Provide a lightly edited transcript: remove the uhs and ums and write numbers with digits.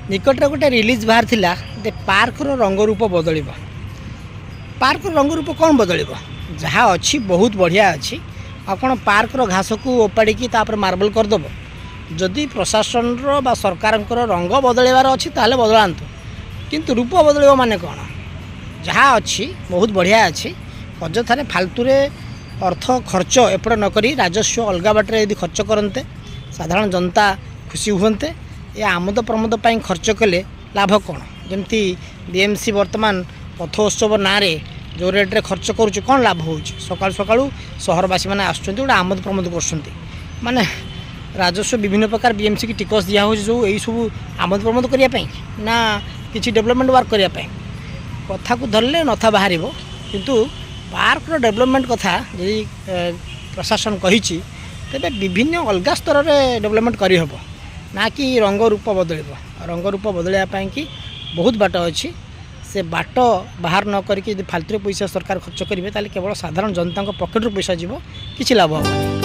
निकट गोटे रिलीज बाहर थिला दे पार्कर रंग रूप बदल पार्क रंग रूप कौन बदल जहाँ अच्छी बहुत बढ़िया अच्छी आपड़ पार्कर घास को ओपाड़ी मार्बल करदेव जदि प्रशासन बा सरकार रंग बदलवार अच्छी ताले बदलांतु किंतु रूप बदल माने कौन जहाँ अच्छी बहुत बढ़िया अच्छी अजथारे फालतूरे अर्थ खर्च एपट नक राजस्व अलग बाटे यदि खर्च करते साधारण जनता खुशी हुंते ये आमद प्रमोद पर खर्च कले लाभ कौन जमती बीएमसी वर्तमान पथोत्सव ना जो रेट्रे खर्च करुच्च कौन लाभ हो सका सका सहरवासी मैंने आसुँच गोटे आमद प्रमोद कर माने राजस्व विभिन्न प्रकार बीएमसी की टिकस दिया हो जो यही सब आमद प्रमोद करने ना किसी डेवलपमेंट वर्क करने कथा को धरले नथा बाहर किंतु पार्क डेवलपमेंट कथा यदि प्रशासन कही तेरे विभिन्न अलग स्तर में डेवलपमेंट करहब ना कि रंग रूप बदल रंग रूप बदलवाई कि बहुत बाट अच्छी से बाट बाहर न करके फालतू पैसा सरकार खर्च करेंगे केवल साधारण जनता पॉकेट पैसा जीव किसी लाभ हो।